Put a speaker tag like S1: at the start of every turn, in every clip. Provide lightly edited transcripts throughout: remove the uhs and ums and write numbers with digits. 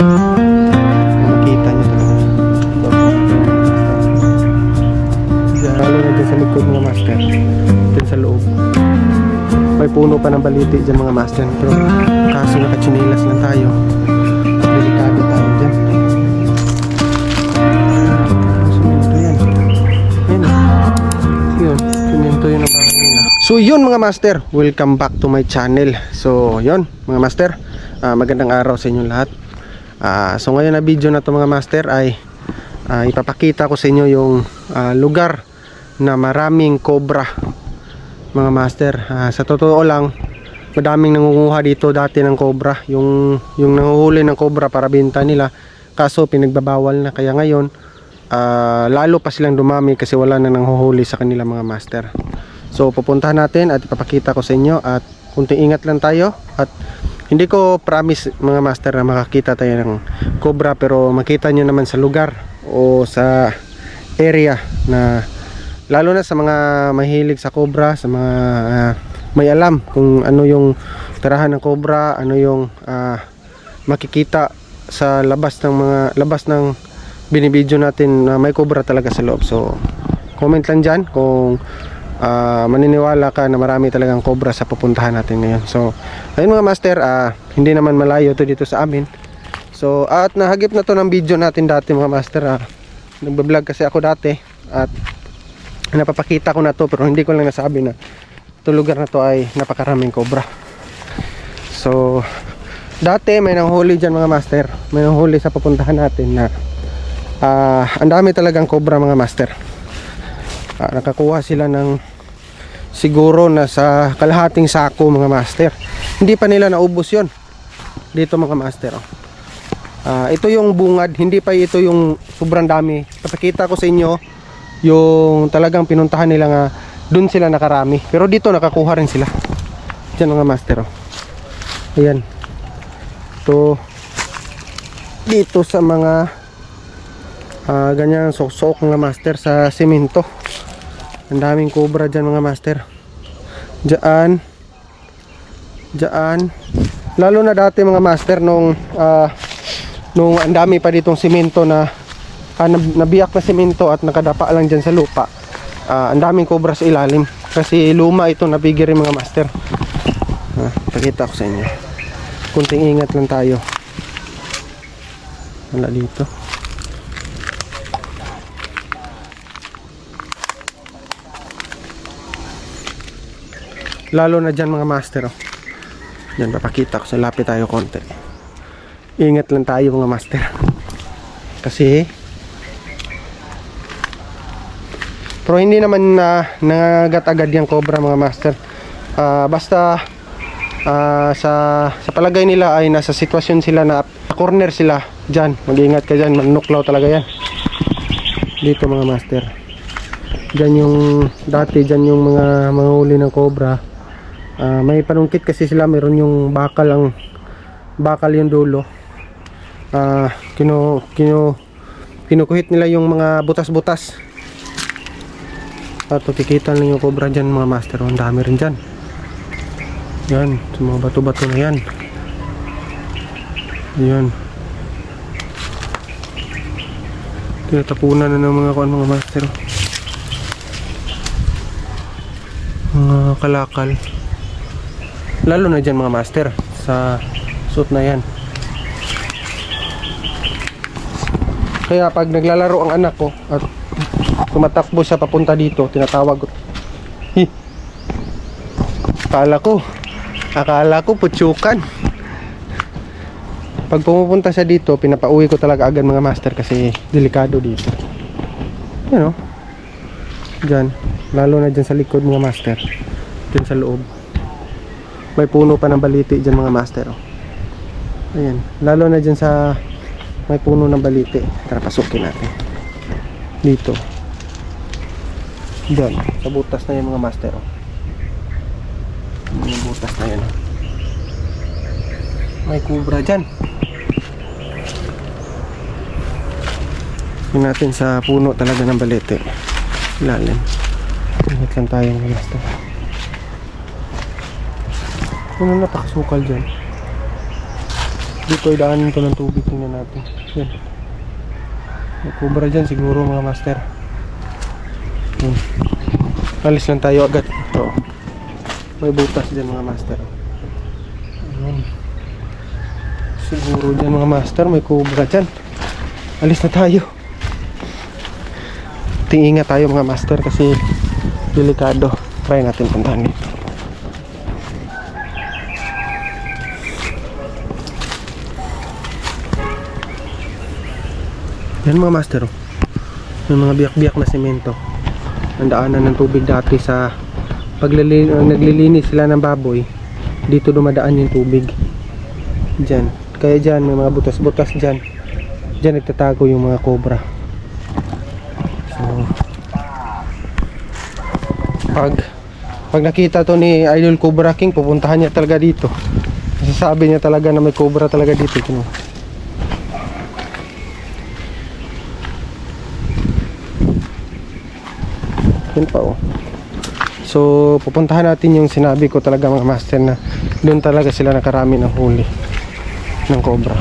S1: Makita nyo talaga. Lalo na dyan sa likod mga master. Dyan sa loob. May puno pa ng baliti dyan mga master. Pero kaso nakatsinilas lang tayo. Delikado tayo dyan. Siminto yan. Yan. Yun. Siminto yun ang bahay nila. So yun mga master, welcome back to my channel. So yun mga master, magandang araw sa inyong lahat. So ngayon na video na to mga master ay ipapakita ko sa inyo yung lugar na maraming cobra mga master. Sa totoo lang, madaming nangunguha dito dati ng cobra, yung nanguhuli ng cobra para benta nila, kaso pinagbabawal na. Kaya ngayon lalo pa silang dumami kasi wala na nanghuhuli sa kanila mga master. So pupuntahan natin at ipapakita ko sa inyo, at kunting ingat lang tayo. At hindi ko promise mga master na makakita tayo ng cobra, pero makita nyo naman sa lugar o sa area na, lalo na sa mga mahilig sa cobra, sa mga may alam kung ano yung tirahan ng cobra, ano yung makikita sa labas ng binibidyo natin na may cobra talaga sa loob. So comment lang dyan kung maniniwala ka na marami talagang cobra sa pupuntahan natin ngayon. So ayun mga master, hindi naman malayo to dito sa amin. So at nahagip na to ng video natin dati mga master. Nagbablog kasi ako dati at napapakita ko na to, pero hindi ko lang nasabi na ito lugar na to ay napakaraming cobra. So dati may nanghuli dyan mga master, may nanghuli sa pupuntahan natin na ang dami talagang cobra mga master. Nakakuha sila ng siguro na sa kalahating sako mga master. Hindi pa nila naubos yon dito mga master. Ito yung bungad, hindi pa ito yung sobrang dami. Papakita ko sa inyo yung talagang pinuntahan nila nga dun sila nakarami, pero dito nakakuha rin sila dyan mga master. Ayan, ito dito sa mga ganyan sok-sok mga master sa simento. Ang daming cobra dyan mga master. Diyan, lalo na dati mga master nung ang dami pa ditong simento na nabiyak na simento at nakadapa lang dyan sa lupa. Ang daming cobra sa ilalim kasi luma ito, nabigiri mga master. Pakita ko sa inyo, kunting ingat lang tayo. Wala dito. Lalo na dyan mga master. Dyan papakita ko, sa lapit tayo konti. Ingat lang tayo mga master, kasi pero hindi naman nangagat agad yung cobra mga master. Basta sa palagay nila ay nasa sitwasyon sila na corner sila dyan. Mag-ingat ka dyan, manuklaw talaga yan dito mga master. Dyan yung dati, dyan yung mga huli ng cobra. May panungkit kasi sila, meron yung bakal yung dulo. Kinukuhit nila yung mga butas-butas at kikita lang yung cobra dyan mga master. Ang dami rin dyan. Yan, sa mga bato-bato na yan. Yan, tinatapunan na ng mga master, mga kalakal. Lalo na dyan mga master sa suit na yan. Kaya pag naglalaro ang anak ko at tumatakbo siya papunta dito, tinatawag ko. Akala ko putsukan. Pag pumupunta siya dito, pinapauwi ko talaga agad mga master kasi delikado dito. Yan o, dyan, lalo na dyan sa likod mga master. Dyan sa loob may puno pa ng baliti dyan mga master. Ayan, lalo na dyan sa may puno ng baliti. Tara, pasukin natin dito. Dyan, sa butas na yan mga master. Yung butas na yan, may cobra dyan. Tingnan natin sa puno talaga ng baliti, ilalim. Ingat lang tayo mga master. Ano napakasukal dyan. Dito ay daanin to ng tubig. Tingnan natin. Yan. May cobra dyan siguro mga master. Yan. Alis lang tayo agad. Ito. May butas dyan mga master. Ayan. Siguro dyan mga master may cobra dyan. Alis na tayo. Ingat tayo mga master kasi delikado. Try natin puntahan dito. Yan mga master, yung mga biyak-biyak na semento. Ang daanan ng tubig dati sa naglilinis sila ng baboy. Dito dumadaan yung tubig. Diyan. Kaya dyan may mga butas-butas dyan. Dyan nagtatago yung mga cobra. So pag nakita to ni Idol Cobra King, pupuntahan niya talaga dito. Sasabi niya talaga na may cobra talaga dito. Yun pa oh. So pupuntahan natin yung sinabi ko talaga mga master, na doon talaga sila nakarami ng huli ng cobra.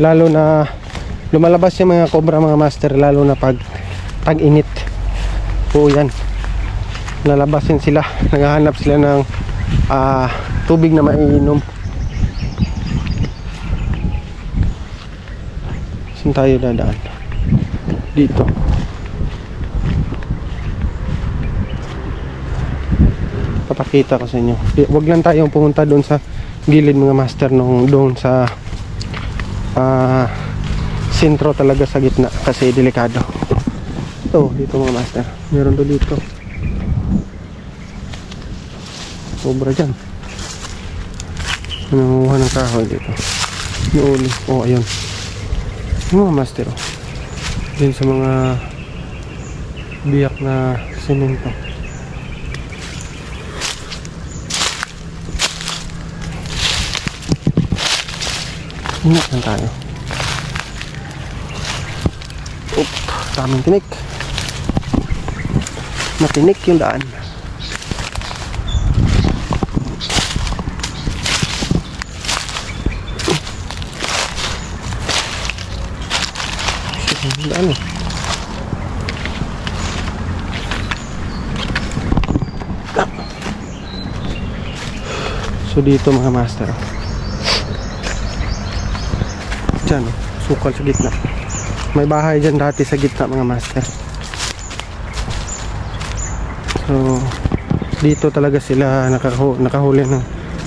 S1: Lalo na lumalabas yung mga cobra mga master, lalo na pag tag-init po yan. Lalabasin sila, naghahanap sila ng tubig na maiinom. Saan tayo dadaan? Dito. Papakita ko sa inyo. Huwag lang tayong pumunta doon sa gilid mga master, nung doon sa sentro talaga sa gitna kasi delikado. Ito, dito mga master. Meron to dito. Cobra dyan. Nangunguha ng kahoy dito. Yung uli. Oh, ayun. Yung mga master. Oh. Din sa mga biyak na semento. Ingat lang tayo. Oop, daming tinik. Matinik yung daan. Daan eh. So dito mga master, dyan, sukal sa gitna. May bahay dyan dati sa gitna mga master. So dito talaga sila nakahuli ng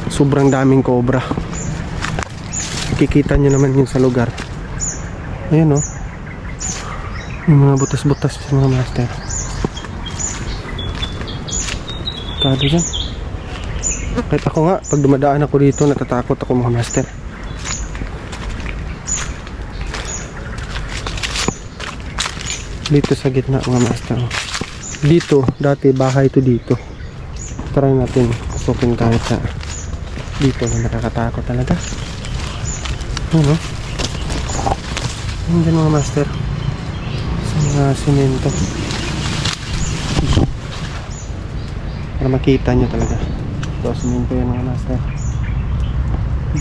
S1: sobrang daming cobra. Kikita nyo naman yun sa lugar. Ayun oh, yung mga butas-butas sa mga master. Kado dyan. Kahit ako nga, pag dumadaan ako dito, natatakot ako mga master. Dito sa gitna mga master. Dito, dati bahay to dito. Try natin pasukin kahit sa dito na nakakatakot talaga. Ano? Ano dyan mga master? Sa mga semento. Para makita nyo talaga. Ito, semento yan mga master.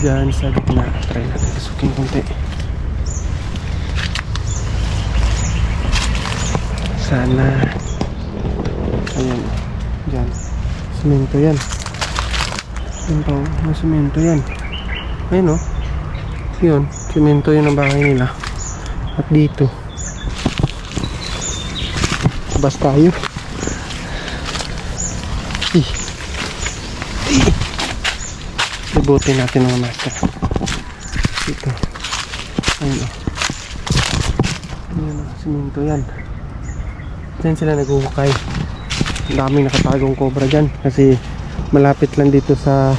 S1: Dyan sa gitna. Try natin pasukin konti. Sana. Ayan. Dyan. Semento yan. Semento. May semento yan. Ayun o. Yun. Semento yun ang bahay nila. At dito. Bas tayo. Libutin natin mga master. Dito. Ayun o. Ayan o. Semento yan. Diyan sila naghuhukay. Ang daming nakatagong cobra dyan kasi malapit lang dito sa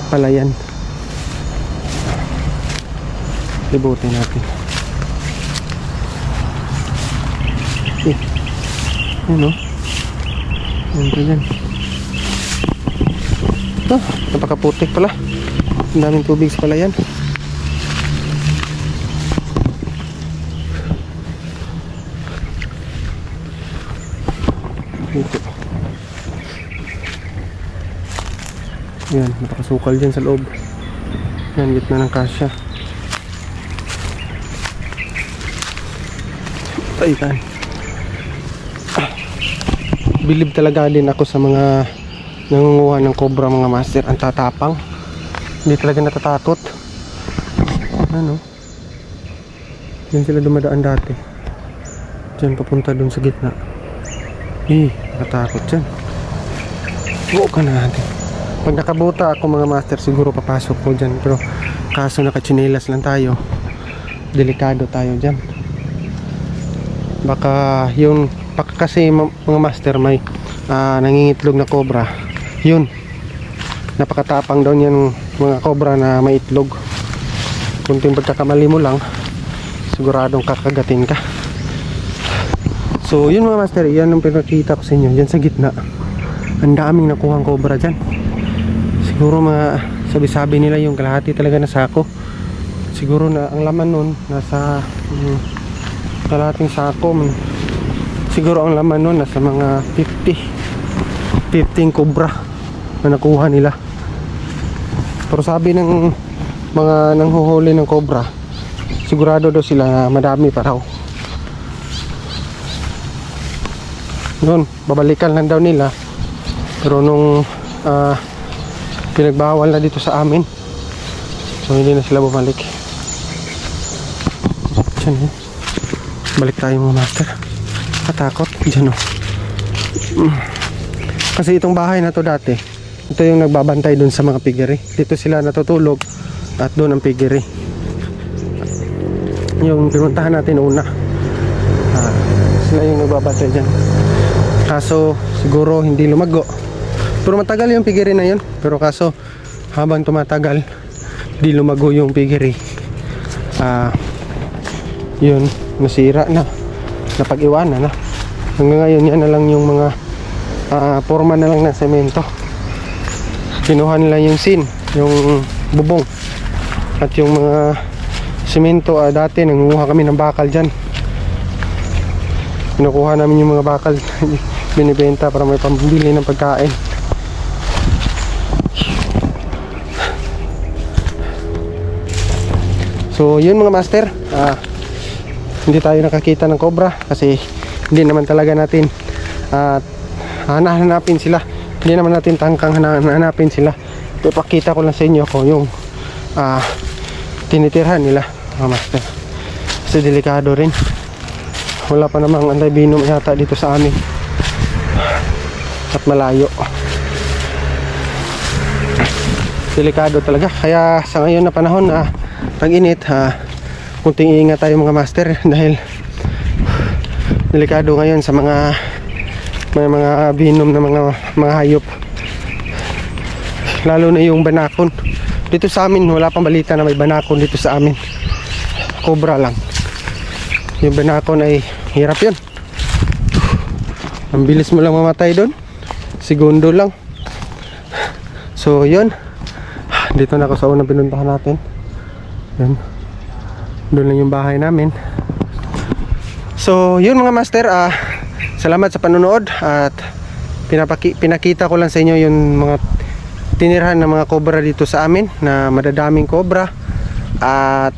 S1: palayan. Libutin natin. Ano? Ano dyan? Ito, napakaputik pala. Ang daming tubig sa palayan. Dito. Yan, napakasukal dyan sa loob. Yan, gitna ng kasya. Ayan. Bilib talaga din ako sa mga nangunguha ng cobra, mga master. Ang tatapang. Hindi talaga natatakot. Ano? Diyan sila dumadaan dati. Diyan papunta dun sa gitna. Natatakot dyan. Buo ka natin. Pag nakabuta ako, mga master, siguro papasok ko dyan. Pero kaso nakachinelas lang tayo, delikado tayo dyan. Baka yung kasi mga master, may nangingitlog na cobra. Yun, napakatapang daw yan mga cobra na may itlog. Kunting pagkakamali mo lang, siguradong kakagatin ka. So yun mga master, yan ang pinakita ko sa inyo. Dyan sa gitna, ang daming nakuhang cobra dyan. Siguro mga sabi-sabi nila yung kalahati talaga na sako. Siguro na ang laman nun nasa kalahating sako. Siguro ang laman nun nasa mga 15 cobra na nakuha nila. Pero sabi ng mga nanghuhuli ng cobra, sigurado daw sila na madami pa raw. Noon, babalikan lang daw nila. Pero nung pinagbawal na dito sa amin, so hindi na sila bumalik. Diyan, balik tayo mga master. Katakot dyan, kasi itong bahay na to dati, ito yung nagbabantay dun sa mga piggery. Dito sila natutulog at doon ang piggery. Yung pinuntahan natin una, sila yung nagbabantay dyan. Kaso siguro hindi lumago. Pero matagal yung piggery na yun. Pero kaso habang tumatagal, di lumago yung piggery. Yun, nasira na, napag-iwanan na. Hanggang ngayon yan na lang yung mga forma na lang ng semento. Kinuha nila yung sin, yung bubong, at yung mga semento. Dati nangunguha kami ng bakal dyan. Kinukuha namin yung mga bakal binibenta para may pambili ng pagkain. So yun mga master, hindi tayo nakakita ng cobra kasi hindi naman talaga natin hanapin sila. Hindi naman natin tangkang hanapin sila. Ipakita ko lang sa inyo kung yung tinitirhan nila mga master. Kasi delikado rin. Wala pa namang anti-venom yata dito sa amin. At malayo. Delikado talaga. Kaya sa ngayon na panahon na tag-init, kunting ingat tayo mga master dahil delikado ngayon sa mga venom na mga hayop, lalo na yung banakon. Dito sa amin wala pang balita na may banakon dito sa amin. Cobra lang. Yung banakon ay hirap yun. Ang bilis mo lang mamatay doon, segundo lang. So yun, dito na ako sa unang pinuntahan natin. Yun, doon lang yung bahay namin. So yun mga master, salamat sa panonood. At pinakita ko lang sa inyo yung mga tinirhan ng mga cobra dito sa amin, na madadaming cobra. At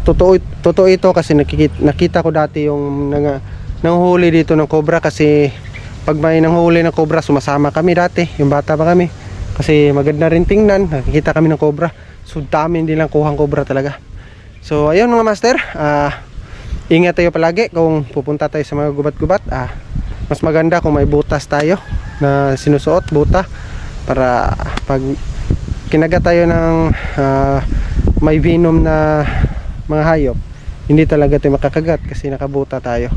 S1: totoo ito kasi nakita ko dati yung nanghuli dito ng cobra. Kasi pag may nanghuli ng cobra, sumasama kami dati, yung bata pa kami, kasi maganda rin tingnan. Nakikita kami ng cobra. So dami din lang kuhang cobra talaga. So ayun mga master, ingat tayo palagi kung pupunta tayo sa mga gubat-gubat. Mas maganda kung may butas tayo na sinusuot, buta, para pag kinagat tayo ng may venom na mga hayop, hindi talaga tayo makakagat kasi nakabuta tayo.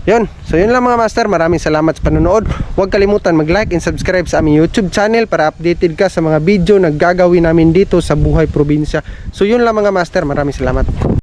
S1: Yun, so yun lang mga master. Maraming salamat sa panonood. Huwag kalimutan mag-like and subscribe sa aming YouTube channel para updated ka sa mga video na gagawin namin dito sa Buhay Probinsya. So yun lang mga master, maraming salamat.